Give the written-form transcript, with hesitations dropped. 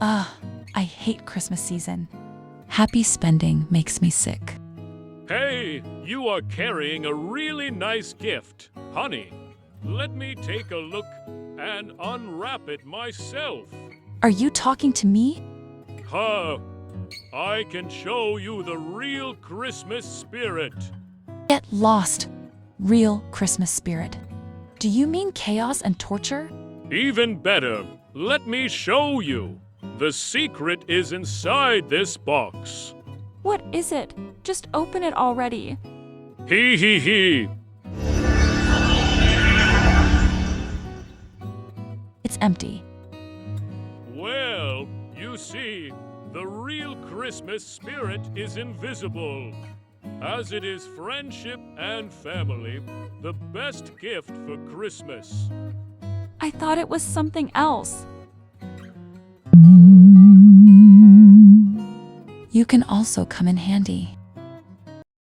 Ugh, I hate Christmas season. Happy spending makes me sick. Hey, you are carrying a really nice gift. Honey, let me take a look and unwrap it myself. Are you talking to me? Huh. I can show you the real Christmas spirit. Get lost. Real Christmas spirit. Do you mean chaos and torture? Even better, let me show you. The secret is inside this box. What is it? Just open it already. Hee hee hee. It's empty. Well, you see, the real Christmas spirit is invisible. As it is friendship and family, the best gift for Christmas. I thought it was something else. You can also come in handy.